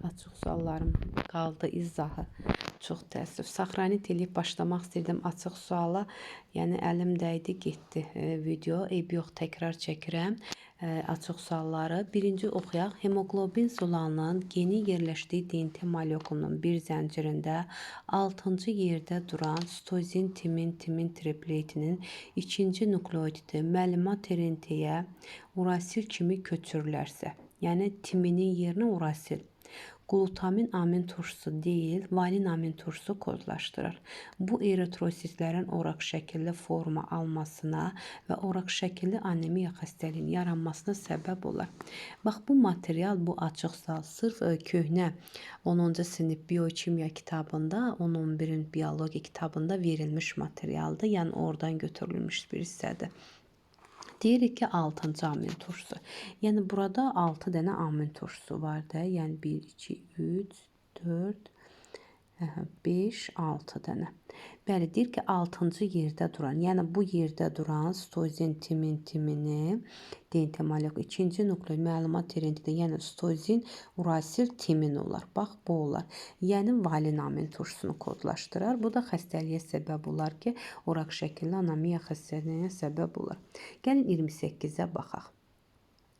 Açıq suallarım qaldı izahı. Çox təəssüf. Saxranit eləyib başlamaq istəyirdim açıq suala. Yəni əlim dəydi, getdi video. Eybi yox, təkrar çəkirəm. Açıq sualları. Birinci oxuyaq. Hemoglobin zulalının geni yerləşdiyi DNT molekulunun bir zəncirində 6-cı yerdə duran sitozin timin tripletinin ikinci nukleotidi məlumat RNT-yə urasil kimi köçürülərsə, yəni timinin yerinə urasil, glutamin amin turşusu deyil, valin amin turşusu kodlaşdırır. Bu eritrositlərin oraq şəkilli forma almasına və oraq şəkilli anemiya xəstəliyinin yaranmasına səbəb olar. Bax, bu material, bu açıq sual sırf köhnə 10-cu sinif biokimiya kitabında, 10-11-in biologiya kitabında verilmiş materialdır. Yəni oradan götürülmüş bir hissədir. Deyirik ki, 6-cı amin turşusu. Yəni burada 6 dənə amin turşusu var da. Yəni 1, 2, 3, 4, 5, 6 dənə. Bəli, deyir ki, 6-cı yerdə duran, yəni bu yerdə duran sitozin timini, DNT molekulu, ikinci nukleoid məlumat RNT-də, yəni sitozin urasil timin olar. Bax, bu olar. Yəni valin amin turşusunu kodlaşdırır. Bu da xəstəliyə səbəb olar ki, oraq şəkilli anemiya xəstəliyinə səbəb olar. Gəlin 28-ə baxaq.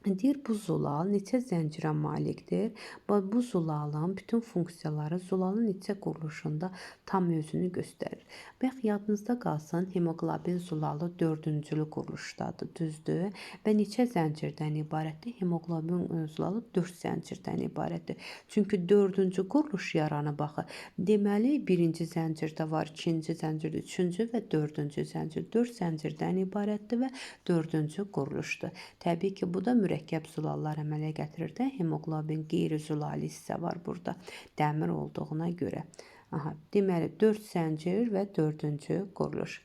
Deyir, bu zulal neçə zəncirə malikdir? Bu zulalın bütün funksiyaları zulalın neçə quruluşunda tam özünü göstərir. Bax, yadınızda qalsın, hemoglobin zulalı 4-cülü quruluşdadır, düzdür? Və neçə zəncirdən ibarətdir? Hemoglobin zulalı 4 zəncirdən ibarətdir. Çünki 4-cü quruluş yaranı baxı. Deməli, 1-ci zəncirdə var, 2-ci zəncirdə, 3-cü və 4-cü zəncir. 4 zəncirdən ibarətdir və 4-cü quruluşdur. Təbii ki, bu da mürəkkəb zulallar əmələ gətirir də, hemoglobin qeyri-zulali hissə var burada, dəmir olduğuna görə. Deməli, 4 zəncir və 4-cü quruluş.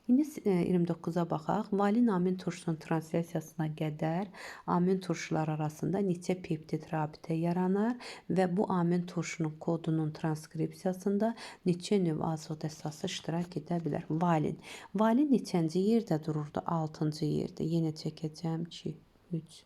İndi 29-a baxaq. Valin amin turşusunun transляsiyasına qədər amin turşular arasında neçə peptid rabitə yaranır və bu amin turşunun kodunun transkripsiyasında neçə növ azot əsası iştirak edə bilər? Valin. Valin neçənci yerdə dururdu? 6-cı yerdə. Yenə çəkəcəm 2, 3,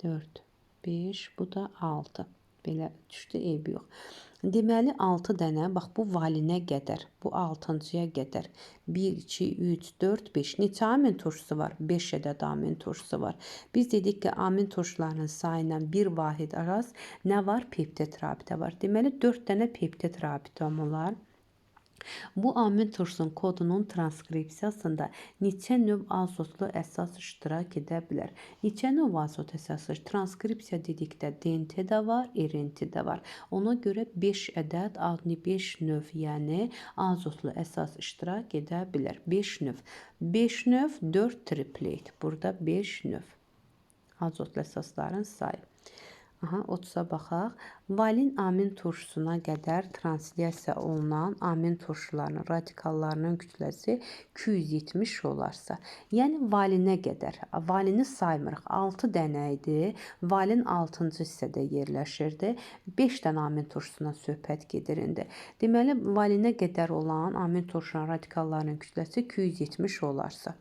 4, 5, bu da 6. Belə düşdü, eybi yox. Deməli, 6 dənə, bax, bu valinə qədər, bu 6-cıya qədər 1, 2, 3, 4, 5. Neçə amin turşusu var? 5 ədəd amin turşusu var. Biz dedik ki, amin turşularının sayı ilə bir vahid araz nə var? Peptid rabitə var. Deməli, 4 dənə peptid rabitəm olar. Bu amin turşusunun kodunun transkripsiyasında neçə növ azotlu əsas iştirak edə bilər? Neçə növ azot əsası? Transkripsiya dedikdə DNT də var, RNT də var. Ona görə 5 ədəd, 5 növ, yəni azotlu əsas iştirak edə bilər. 5 növ. 5 növ, 4 triplet. Burada 5 növ. Azotlu əsasların sayı. 30-a baxaq. Valin amin turşusuna qədər translyasiya olunan amin turşularının radikallarının kütləsi 270 olarsa, yəni valinə qədər, valini saymırıq, 6 dənə idi, valin 6-cı hissədə yerləşirdi, 5 dənə amin turşusuna söhbət gedir indi. Deməli, valinə qədər olan amin turşuların radikallarının kütləsi 270 olarsa,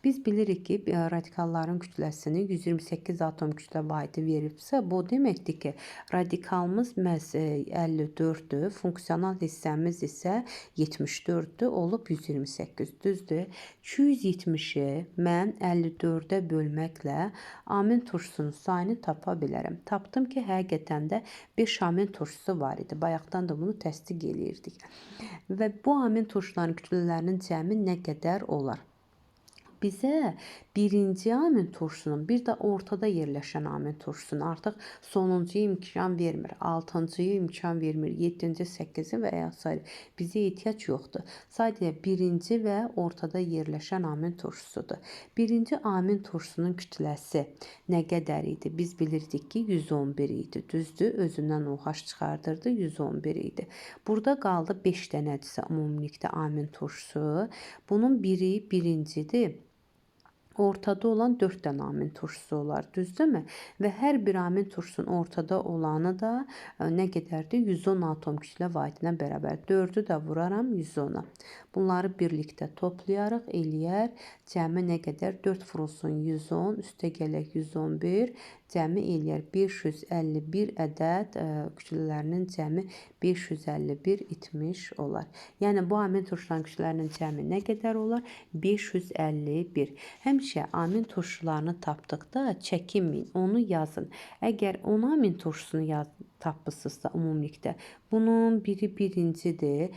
biz bilirik ki, radikalların kütləsini 128 atom kütlə vahidi veribsə, bu deməkdir ki, radikalımız məhz 54-dür, funksional hissəmiz isə 74-dür, olub 128, düzdür. 270-i mən 54-ə bölməklə amin turşusunun sayını tapa bilərəm. Tapdım ki, həqiqətən də 5 amin turşusu var idi. Bayaqdan da bunu təsdiq eləyirdik. Və bu amin turşuların kütlələrinin cəmi nə qədər olar? Bizə birinci amin turşusunun, bir də ortada yerləşən amin turşusunun artıq sonuncuya imkan vermir, 6-cıya imkan vermir, 7-ci, 8-ci və s. Bizə ehtiyac yoxdur. Sadəcə birinci və ortada yerləşən amin turşusudur. Birinci amin turşusunun kütləsi nə qədər idi? Biz bilirdik ki, 111 idi. Düzdür, özündən OH çıxardırdı, 111 idi. Burada qaldı 5 dənədirsə ümumilikdə amin turşusu. Bunun biri birincidir. Ortada olan 4 dənə amin turşusu olar, düzdürmü? Və hər bir amin turşusunun ortada olanı da nə qədərdir? 110 atom kütlə vahidinə bərabər. 4-ü də vuraram 110-a. Bunları birlikdə toplayarıq, eləyər. Cəmi nə qədər? 4 vurulsun 110, üstə gələk 111. cəmi eləyər 551 ədəd, kütlələrinin cəmi 551 itmiş olar. Yəni bu amin turşuların kütlələrinin cəmi nə qədər olar? 551. Həmişə amin turşularını tapdıqda çəkinməyin, onu yazın. Əgər 10 amin turşusunu tapmısınızsa ümumilikdə, bunun biri birincidir,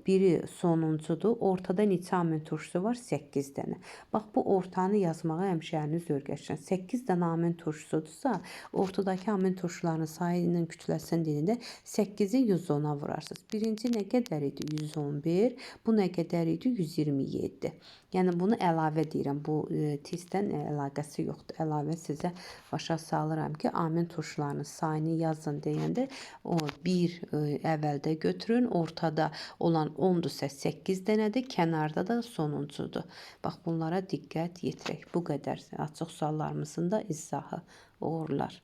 biri sonuncudur. Ortada neçə amin turşusu var? 8 dənə. Bax bu ortanı yazmağa həmişə əliniz öyrəşin. 8 dənə amin turşusudursa, ortadakı amin turşularının sayının kütləsinin dilində 8-i 110-a vurarsınız. Birinci nə qədər idi? 111. Bu nə qədər idi? 127. Yəni bunu əlavə deyirəm. Bu testdən əlaqəsi yoxdur. Əlavə sizə başa salıram ki, amin turşularının sayını yazın deyəndə o 1 əvvəldə götürün, ortada olan 10-dursa 8 dənədir, kənarda da sonuncudur. Bax bunlara diqqət yetirək. Bu qədər açıq suallarımızın da izahı. Uğurlar.